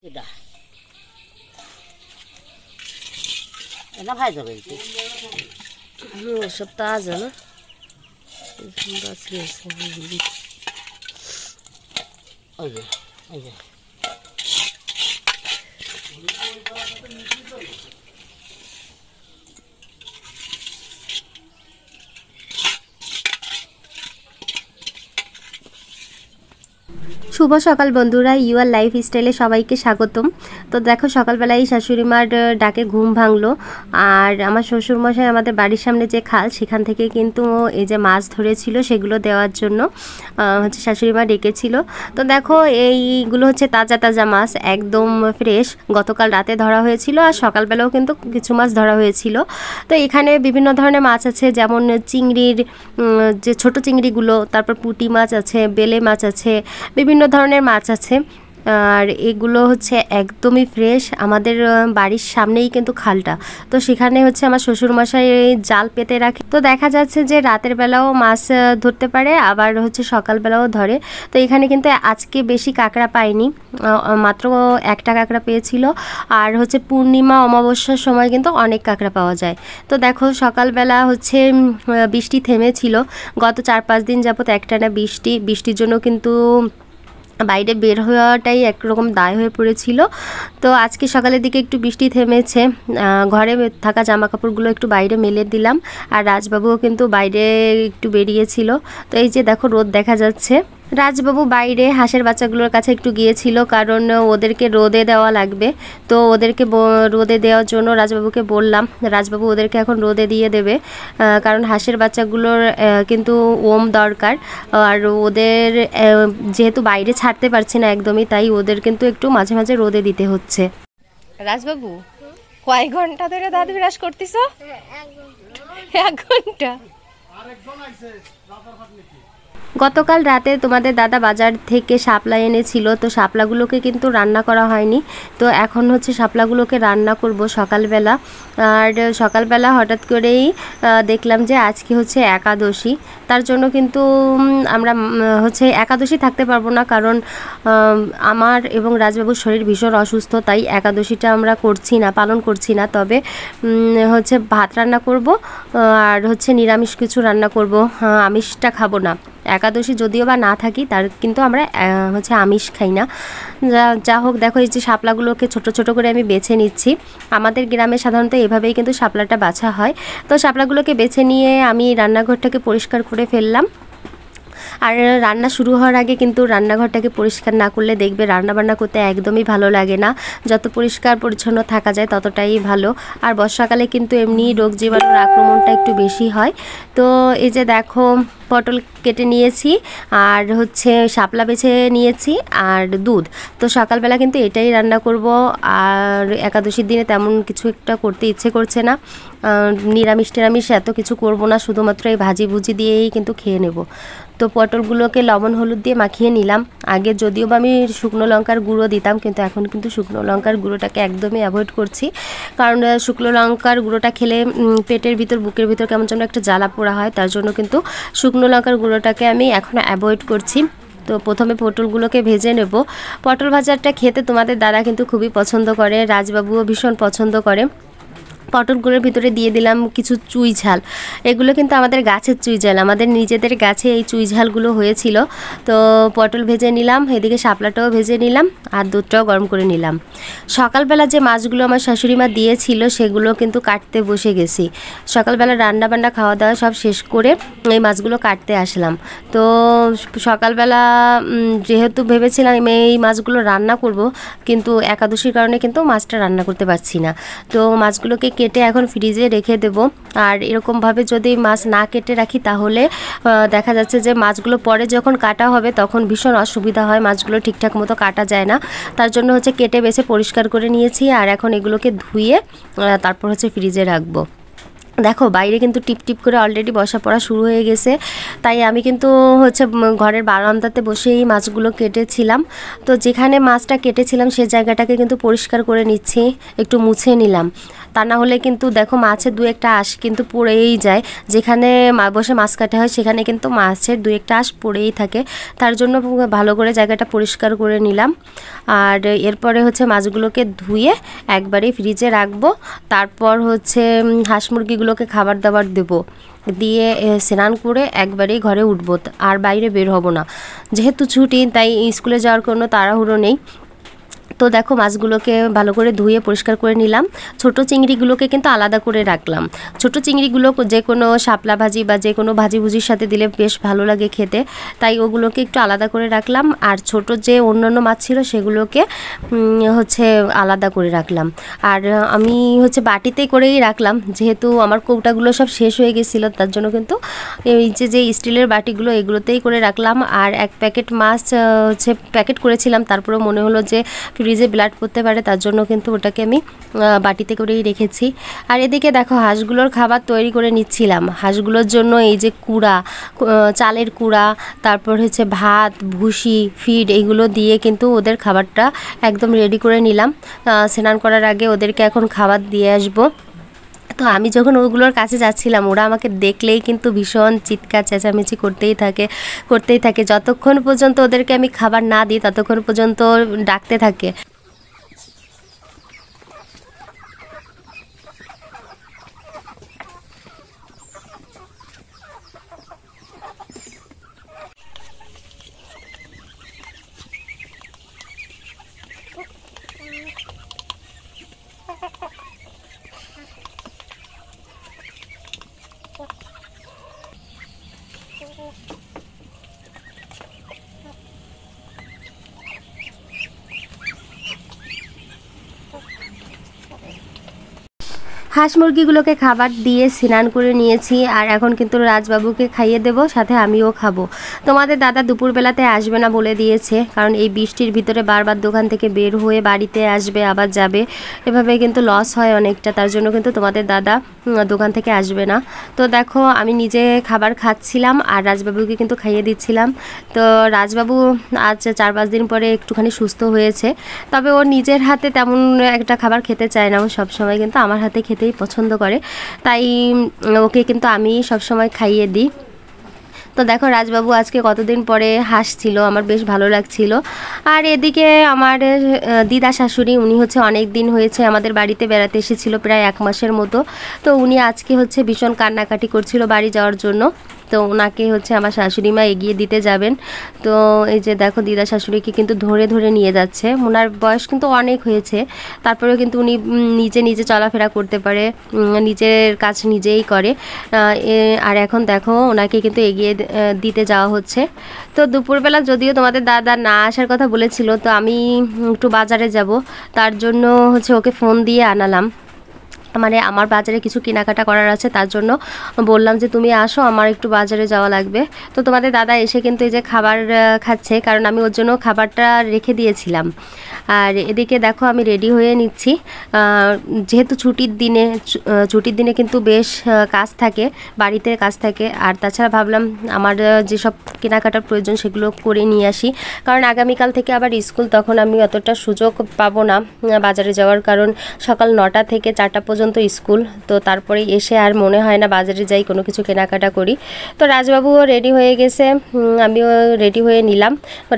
এটা এটা ভাই যাবে সব তাজা না ওই যে ওই যে শুভ সকাল বন্ধুরা, ইউআর লাইফ স্টাইলে সবাইকে স্বাগতম। তো দেখো সকালবেলায় শাশুড়ি মার ডাকে ঘুম ভাঙলো, আর আমার শ্বশুরমশাই আমাদের বাড়ির সামনে যে খাল সেখান থেকে কিন্তু এই যে মাছ ধরেছিল সেগুলো দেওয়ার জন্য হচ্ছে শাশুড়ি মা ডেকেছিল। তো দেখো এইগুলো হচ্ছে তাজা তাজা মাছ, একদম ফ্রেশ, গতকাল রাতে ধরা হয়েছিল আর সকালবেলাও কিন্তু কিছু মাছ ধরা হয়েছিল। তো এখানে বিভিন্ন ধরনের মাছ আছে, যেমন চিংড়ির যে ছোট চিংড়িগুলো, তারপর পুঁটি মাছ আছে, বেলে মাছ আছে, বিভিন্ন ধরনের মাছ আছে। আর এগুলো হচ্ছে একদমই ফ্রেশ, আমাদের বাড়ির সামনেই কিন্তু খালটা, তো সেখানে হচ্ছে আমার শ্বশুরমশাই জাল পেতে রাখে। তো দেখা যাচ্ছে যে রাতের বেলাও মাছ ধরতে পারে, আবার হচ্ছে সকালবেলাও ধরে। তো এখানে কিন্তু আজকে বেশি কাঁকড়া পাইনি, মাত্র একটা কাঁকড়া পেয়েছিল। আর হচ্ছে পূর্ণিমা অমাবস্যার সময় কিন্তু অনেক কাঁকড়া পাওয়া যায়। তো দেখো সকালবেলা হচ্ছে বৃষ্টি থেমেছিল, গত 4-5 দিন যাবত একটানা বৃষ্টির জন্য কিন্তু বাইরে বের হওয়াটাই একরকম দায় হয়ে পড়েছিল। তো আজকে সকালের দিকে একটু বৃষ্টি থেমেছে, ঘরে থাকা জামা কাপড়গুলো একটু বাইরে মেলে দিলাম, আর রাজবাবুও কিন্তু বাইরে একটু বেরিয়েছিল। তো এই যে দেখো রোদ দেখা যাচ্ছে। রাজবাবু বাইরে হাঁসের বাচ্চাগুলোর কাছে একটু গিয়েছিল, কারণ ওদেরকে রোদে দেওয়া লাগবে। তো ওদেরকে রোদে দেওয়ার জন্য রাজবাবুকে বললাম, রাজবাবু ওদেরকে এখন রোদে দিয়ে দেবে, কারণ হাঁসের বাচ্চাগুলোর কিন্তু ওম দরকার। আর ওদের যেহেতু বাইরে ছাড়তে পারছি না একদমই, তাই ওদের কিন্তু একটু মাঝে মাঝে রোদে দিতে হচ্ছে। রাজবাবু, কয় ঘন্টা ধরে দাঁত বিরাজ করতেছ? 1 ঘন্টা। গতকাল রাতে তোমাদের দাদা বাজার থেকে শাপলা এনেছিল, তো শাপলাগুলোকে কিন্তু রান্না করা হয়নি। তো এখন হচ্ছে শাপলাগুলোকে রান্না করব সকালবেলা। আর সকালবেলা হঠাৎ করেই দেখলাম যে আজকে হচ্ছে একাদশী, তার জন্য কিন্তু আমরা হচ্ছে একাদশী থাকতে পারবো না, কারণ আমার এবং রাজবাবুর শরীর ভীষণ অসুস্থ, তাই একাদশীটা আমরা পালন করছি না। তবে হচ্ছে ভাত রান্না করব, আর হচ্ছে নিরামিষ কিছু রান্না করব, আমিষটা খাবো না। একাদশী যদিও বা না থাকি, তার কিন্তু আমরা হচ্ছে আমিষ খাই না। যা হোক, দেখো এই যে শাপলাগুলোকে ছোট ছোট করে আমি বেছে নিচ্ছি। আমাদের গ্রামে সাধারণত এভাবেই কিন্তু শাপলাটা বাছা হয়। তো শাপলাগুলোকে বেছে নিয়ে আমি রান্নাঘরটাকে পরিষ্কার করে ফেললাম। আর রান্না শুরু হওয়ার আগে কিন্তু রান্নাঘরটাকে পরিষ্কার না করলে দেখবে রান্নাবান্না করতে একদমই ভালো লাগে না। যত পরিষ্কার পরিচ্ছন্ন থাকা যায় ততটাই ভালো। আর বর্ষাকালে কিন্তু এমনি রোগ জীবাণুর আক্রমণটা একটু বেশি হয়। তো এই যে দেখো পটল কেটে নিয়েছি, আর হচ্ছে শাপলা বেছে নিয়েছি, আর দুধ। তো সকালবেলা কিন্তু এটাই রান্না করব। আর একাদশীর দিনে তেমন কিছু একটা করতে ইচ্ছে করছে না, নিরামিষ টিরামিষ এত কিছু করব না, শুধুমাত্র এই ভাজি ভুজি দিয়েই কিন্তু খেয়ে নেব। তো পটলগুলোকে লবণ হলুদ দিয়ে মাখিয়ে নিলাম। আগে যদিও বা আমি শুকনো লঙ্কার গুঁড়ো দিতাম, কিন্তু এখন কিন্তু শুকনো লঙ্কার গুঁড়োটাকে একদমই অ্যাভয়েড করছি, কারণ শুকনো লঙ্কার গুঁড়োটা খেলে পেটের ভিতর বুকের ভিতর কেমন যেন একটা জ্বালা পোড়া হয়, তার জন্য কিন্তু শুকনো লঙ্কার গুঁড়োটাকে আমি এখন অ্যাভয়েড করছি। তো প্রথমে পটলগুলোকে ভেজে নেব। পটল ভাজাটা খেতে তোমাদের দাদা কিন্তু খুবই পছন্দ করে, রাজবাবুও ভীষণ পছন্দ করে। পটলগুলোর ভিতরে দিয়ে দিলাম কিছু চুই ঝাল। এগুলো কিন্তু আমাদের গাছের চুই ঝাল, আমাদের নিজেদের গাছে এই চুই ঝালগুলো হয়েছিল। তো পটল ভেজে নিলাম, এদিকে শাপলাটাও ভেজে নিলাম, আর দুধটাও গরম করে নিলাম। সকালবেলা যে মাছগুলো আমার শাশুড়ি মা দিয়েছিল সেগুলো কিন্তু কাটতে বসে গেছি। সকালবেলা রান্নাবান্না খাওয়া দাওয়া সব শেষ করে এই মাছগুলো কাটতে আসলাম। তো সকালবেলা যেহেতু ভেবেছিলাম এই মাছগুলো রান্না করব, কিন্তু একাদশীর কারণে কিন্তু মাছটা রান্না করতে পারছি না। তো মাছগুলোকে কেটে এখন ফ্রিজে রেখে দেব। আর এরকমভাবে যদি মাছ না কেটে রাখি তাহলে দেখা যাচ্ছে যে মাছগুলো পরে যখন কাটা হবে তখন ভীষণ অসুবিধা হয়, মাছগুলো ঠিকঠাক মতো কাটা যায় না। তার জন্য হচ্ছে কেটে বেছে পরিষ্কার করে নিয়েছি, আর এখন এগুলোকে ধুয়ে তারপর হচ্ছে ফ্রিজে রাখবো। দেখো বাইরে কিন্তু টিপ টিপ করে অলরেডি বসা পড়া শুরু হয়ে গেছে। তাই আমি কিন্তু হচ্ছে ঘরের বারান্দাতে বসেই মাছগুলো কেটেছিলাম। তো যেখানে মাছটা কেটেছিলাম সেই জায়গাটাকে কিন্তু পরিষ্কার করে নিচ্ছি, একটু মুছে নিলাম। তা না হলে কিন্তু দেখো মাছের দু একটা আঁশ কিন্তু পড়েই যায়। যেখানে বসে মাছ কাটা হয় সেখানে কিন্তু মাছের দু একটা আঁশ পড়েই থাকে। তার জন্য ভালো করে জায়গাটা পরিষ্কার করে নিলাম। আর এরপরে হচ্ছে মাছগুলোকে ধুয়ে একবারে ফ্রিজে রাখবো। তারপর হচ্ছে হাঁস মুরগিগুলোকে খাবার দাবার দেবো, দিয়ে স্নান করে একবারেই ঘরে উঠবো, আর বাইরে বের হব না। যেহেতু ছুটি তাই স্কুলে যাওয়ার কোনো তাড়াহুড়ো নেই। তো দেখো মাছগুলোকে ভালো করে ধুয়ে পরিষ্কার করে নিলাম। ছোট চিংড়িগুলোকে কিন্তু আলাদা করে রাখলাম। ছোট চিংড়িগুলো যে কোনো শাপলা ভাজি বা যে কোনো ভাজি ভুজির সাথে দিলে বেশ ভালো লাগে খেতে, তাই ওগুলোকে একটু আলাদা করে রাখলাম। আর ছোট যে অন্যান্য মাছ ছিল সেগুলোকে হচ্ছে আলাদা করে রাখলাম। আর আমি হচ্ছে বাটিতে করেই রাখলাম, যেহেতু আমার কৌটাগুলো সব শেষ হয়ে গেছিলো, তার জন্য কিন্তু এই যে স্টিলের বাটিগুলো এগুলোতেই করে রাখলাম। আর এক প্যাকেট মাছ হচ্ছে প্যাকেট করেছিলাম, তারপরে মনে হলো যে ফ্রিজে ব্লাড পড়তে পারে, তার জন্য কিন্তু ওটাকে আমি বাটিতে করেই রেখেছি। আর এদিকে দেখো হাঁসগুলোর খাবার তৈরি করে নিচ্ছিলাম। হাঁসগুলোর জন্য এই যে কুড়া, চালের কুড়া, তারপর হচ্ছে ভাত, ভুসি, ফিড এইগুলো দিয়ে কিন্তু ওদের খাবারটা একদম রেডি করে নিলাম। স্নান করার আগে ওদেরকে এখন খাবার দিয়ে আসবো। তো আমি যখন ওগুলোর কাছে যাচ্ছিলাম ওরা আমাকে দেখলেই কিন্তু ভীষণ চিৎকার চেঁচামেচি করতেই থাকে। যতক্ষণ পর্যন্ত ওদেরকে আমি খাবার না দিই ততক্ষণ পর্যন্ত ডাকতে থাকে। হাঁস মুরগিগুলোকে খাবার দিয়ে স্নান করে নিয়েছি। আর এখন কিন্তু রাজবাবুকে খাইয়ে দেব, সাথে আমিও খাবো। তোমাদের দাদা দুপুরবেলাতে আসবে না বলে দিয়েছে, কারণ এই বৃষ্টির ভিতরে বারবার দোকান থেকে বের হয়ে বাড়িতে আসবে আবার যাবে, এভাবে কিন্তু লস হয় অনেকটা। তার জন্য কিন্তু তোমাদের দাদা দোকান থেকে আসবে না। তো দেখো আমি নিজে খাবার খাচ্ছিলাম আর রাজবাবুকে কিন্তু খাইয়ে দিচ্ছিলাম। তো রাজবাবু আজ 4-5 দিন পরে একটুখানি সুস্থ হয়েছে, তবে ও নিজের হাতে তেমন একটা খাবার খেতে চায় না। ও সবসময় কিন্তু আমার হাতে খেতেই পছন্দ করে, তাই ওকে কিন্তু আমি সবসময় খাইয়ে দিই। তো দেখো রাজবাবু আজকে কতদিন পরে হাসছিল, আমার বেশ ভালো লাগছিল। আর এদিকে আমার দিদা শাশুড়ি, উনি হচ্ছে অনেক দিন হয়েছে আমাদের বাড়িতে বেড়াতে এসেছিল, প্রায় 1 মাসের মতো। তো উনি আজকে হচ্ছে ভীষণ কান্নাকাটি করছিল বাড়ি যাওয়ার জন্য। তো ওনাকে হচ্ছে আমার শাশুড়ি মা এগিয়ে দিতে যাবেন। তো এই যে দেখো দিদা শাশুড়িকে কিন্তু ধরে ধরে নিয়ে যাচ্ছে। ওনার বয়স কিন্তু অনেক হয়েছে, তারপরেও কিন্তু উনি নিজে চলাফেরা করতে পারে, নিজের কাজ নিজেই করে। আর এখন দেখো ওনাকে কিন্তু এগিয়ে দিতে যাওয়া হচ্ছে। তো দুপুরবেলা যদিও তোমাদের দাদা না আসার কথা বলেছিল, তো আমি একটু বাজারে যাব, তার জন্য হচ্ছে ওকে ফোন দিয়ে আনালাম। মানে আমার বাজারে কিছু কেনাকাটা করার আছে, তার জন্য বললাম যে তুমি আসো, আমার একটু বাজারে যাওয়া লাগবে। তো তোমাদের দাদা এসে কিন্তু এই যে খাবার খাচ্ছে, কারণ আমি ওর জন্য খাবারটা রেখে দিয়েছিলাম। আর এদিকে দেখো আমি রেডি হয়ে নিচ্ছি। যেহেতু ছুটির দিনে কিন্তু বেশ কাজ থাকে, বাড়িতে কাজ থাকে। আর তাছাড়া ভাবলাম আমার যেসব কেনাকাটার প্রয়োজন সেগুলো করে নিয়ে আসি, কারণ আগামীকাল থেকে আবার স্কুল, তখন আমি অতটা সুযোগ পাবো না বাজারে যাওয়ার, কারণ সকাল 9টা থেকে 4টা পর্যন্ত স্কুল। তো তারপরে এসে আর মনে হয় না বাজারে যাই, কোনো কিছু কেনাকাটা করি। তো রাজবাবুও রেডি হয়ে গেছে, আমিও রেডি হয়ে নিলাম।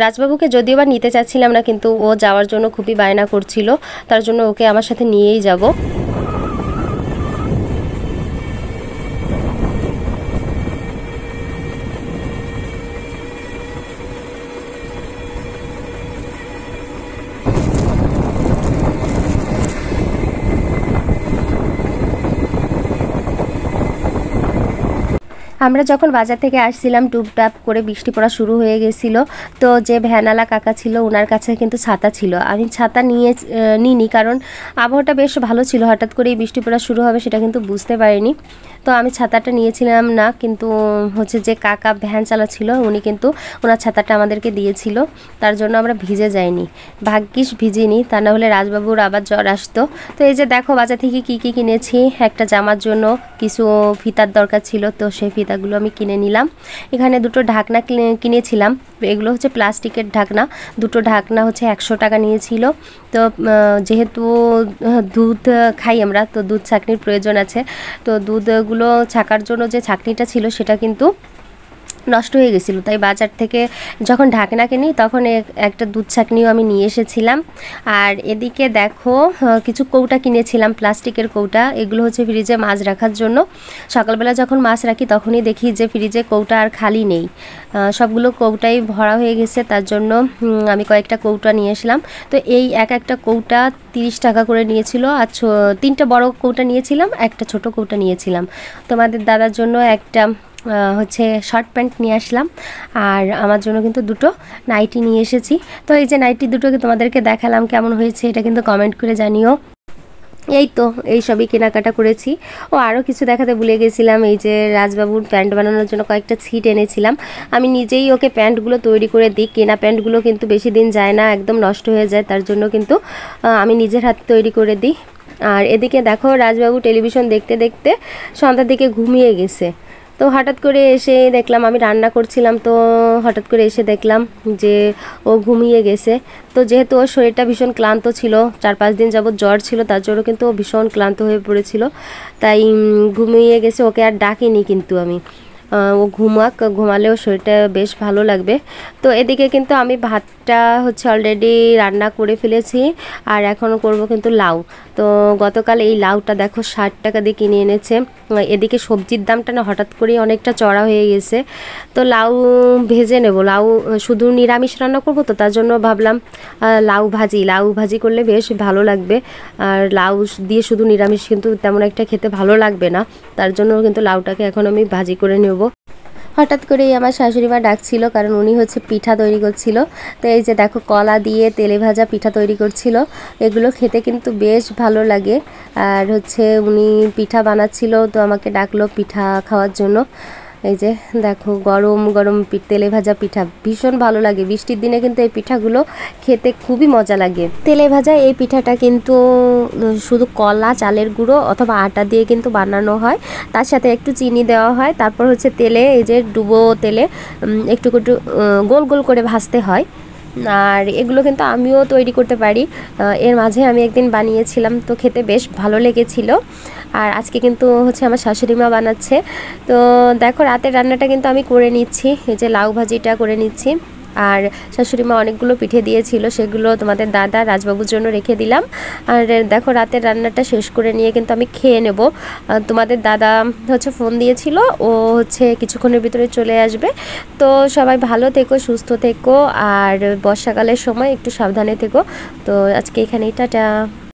রাজবাবুকে যদিও বা নিতে চাচ্ছিলাম না, কিন্তু ও যাওয়ার জন্য খুবই বায়না করছিল, তার জন্য ওকে আমার সাথে নিয়েই যাব। আমরা যখন বাজার থেকে আসছিলাম টুপটাপ করে বৃষ্টি পড়া শুরু হয়ে গেছিলো। তো যে ভ্যানালা কাকা ছিল ওনার কাছে কিন্তু ছাতা ছিল, আমি ছাতা নিইনি কারণ আবহাওয়াটা বেশ ভালো ছিল, হঠাৎ করেই বৃষ্টি পড়া শুরু হবে সেটা কিন্তু বুঝতে পারিনি। তো আমি ছাতাটা নিয়েছিলাম না, কিন্তু হচ্ছে যে কাকা ভ্যান চালাচ্ছিল উনি কিন্তু ওনার ছাতাটা আমাদেরকে দিয়েছিল, তার জন্য আমরা ভিজে যাইনি, ভাগ্যিস ভিজিনি, তা না হলে রাজবাবুর আবার জ্বর আসতো। তো এই যে দেখো বাজার থেকে কি কি কিনেছি, একটা জামার জন্য কিছু ফিতার দরকার ছিল, তো সেই ফিতাগুলো আমি কিনে নিলাম। এখানে দুটো ঢাকনা কিনেছিলাম, এগুলো হচ্ছে প্লাস্টিকের ঢাকনা, দুটো ঢাকনা হচ্ছে 100 টাকা নিয়েছিল। তো যেহেতু দুধ খাই আমরা, তো দুধ ছাঁকনির প্রয়োজন আছে, তো দুধগুলো ছাকার জন্য যে ছাঁকনিটা ছিল সেটা কিন্তু নষ্ট হয়ে গেছিলো, তাই বাজার থেকে যখন ঢাকনা কিনি তখন একটা দুধ ছাঁকনিও আমি নিয়ে এসেছিলাম। আর এদিকে দেখো কিছু কৌটা কিনেছিলাম, প্লাস্টিকের কৌটা, এগুলো হচ্ছে ফ্রিজে মাছ রাখার জন্য। সকালবেলা যখন মাছ রাখি তখনই দেখি যে ফ্রিজে কৌটা আর খালি নেই, সবগুলো কৌটাই ভরা হয়ে গেছে, তার জন্য আমি কয়েকটা কৌটা নিয়ে আসলাম। তো এই একটা কৌটা 30 টাকা করে নিয়েছিল, আর 3টা বড় কৌটা নিয়েছিলাম, একটা ছোট কৌটা নিয়েছিলাম। তোমাদের দাদার জন্য একটা হচ্ছে শর্ট প্যান্ট নিয়ে আসলাম, আর আমার জন্য কিন্তু দুটো নাইটি নিয়ে এসেছি। তো এই যে নাইটি দুটোকে তোমাদেরকে দেখালাম, কেমন হয়েছে এটা কিন্তু কমেন্ট করে জানিও। এই তো এই সবই কেনাকাটা করেছি। ও আরও কিছু দেখাতে ভুলে গেছিলাম, এই যে রাজবাবুর প্যান্ট বানানোর জন্য কয়েকটা ছিট এনেছিলাম, আমি নিজেই ওকে প্যান্টগুলো তৈরি করে দিই, কেনা প্যান্টগুলো কিন্তু বেশি দিন যায় না, একদম নষ্ট হয়ে যায়, তার জন্য কিন্তু আমি নিজের হাতে তৈরি করে দিই। আর এদিকে দেখো রাজবাবু টেলিভিশন দেখতে দেখতে সন্ধ্যার দিকে ঘুমিয়ে গেছে। তো হঠাৎ করে এসে দেখলাম আমি রান্না করছিলাম, তো হঠাৎ করে এসে দেখলাম যে ও ঘুমিয়ে গেছে। তো যেহেতু ওর শরীরটা ভীষণ ক্লান্ত ছিল, 4-5 দিন যাবত জ্বর ছিল, তার জন্য কিন্তু ও ভীষণ ক্লান্ত হয়ে পড়েছিল, তাই ঘুমিয়ে গেছে, ওকে আর ডাকিনি কিন্তু আমি, ও ঘুমালেও শরীরটা বেশ ভালো লাগবে। তো এদিকে কিন্তু আমি ভাতটা হচ্ছে অলরেডি রান্না করে ফেলেছি, আর এখন করব কিন্তু লাউ। তো গতকাল এই লাউটা দেখো 60 টাকা দিয়ে কিনে এনেছে। এদিকে সবজির দামটা না হঠাৎ করেই অনেকটা চড়া হয়ে গেছে, তো লাউ ভেজে নেব, লাউ শুধু নিরামিষ রান্না করব, তো তার জন্য ভাবলাম লাউ ভাজি করলে বেশ ভালো লাগবে। আর লাউ দিয়ে শুধু নিরামিষ কিন্তু তেমন একটা খেতে ভালো লাগবে না, তার জন্য কিন্তু লাউটাকে এখন আমি ভাজি করে নেব। হঠাৎ করেই আমার শাশুড়ি মা ডাকছিল, কারণ উনি হচ্ছে পিঠা তৈরি করছিল। তো এই যে দেখো কলা দিয়ে তেলে ভাজা পিঠা তৈরি করছিল, এগুলো খেতে কিন্তু বেশ ভালো লাগে। আর হচ্ছে উনি পিঠা বানাচ্ছিল, তো আমাকে ডাকলো পিঠা খাওয়ার জন্য। এই যে দেখো গরম গরম তেলে ভাজা পিঠা ভীষণ ভালো লাগে, বৃষ্টির দিনে কিন্তু এই পিঠাগুলো খেতে খুবই মজা লাগে। তেলে ভাজা এই পিঠাটা কিন্তু শুধু কলা, চালের গুঁড়ো অথবা আটা দিয়ে কিন্তু বানানো হয়, তার সাথে একটু চিনি দেওয়া হয়, তারপর হচ্ছে তেলে এই যে ডুবো তেলে একটু গোল গোল করে ভাজতে হয়। আর এগুলো কিন্তু আমিও তৈরি করতে পারি, এর মাঝে আমি একদিন বানিয়েছিলাম, তো খেতে বেশ ভালো লেগেছিল। আর আজকে কিন্তু হচ্ছে আমার শাশুড়ি মা বানাচ্ছে। তো দেখো রাতের রান্নাটা কিন্তু আমি করে নিচ্ছি, এই যে লাউ ভাজিটা করে নিচ্ছি। আর শাশুড়ি মা অনেকগুলো পিঠে দিয়েছিল, সেগুলো তোমাদের দাদা রাজবাবুর জন্য রেখে দিলাম। আর দেখো রাতের রান্নাটা শেষ করে নিয়ে কিন্তু আমি খেয়ে নেব। তোমাদের দাদা হচ্ছে ফোন দিয়েছিল, ও হচ্ছে কিছুক্ষণের ভিতরে চলে আসবে। তো সবাই ভালো থেকো, সুস্থ থেকো, আর বর্ষাকালের সময় একটু সাবধানে থেকো। তো আজকে এখানেই টাটা।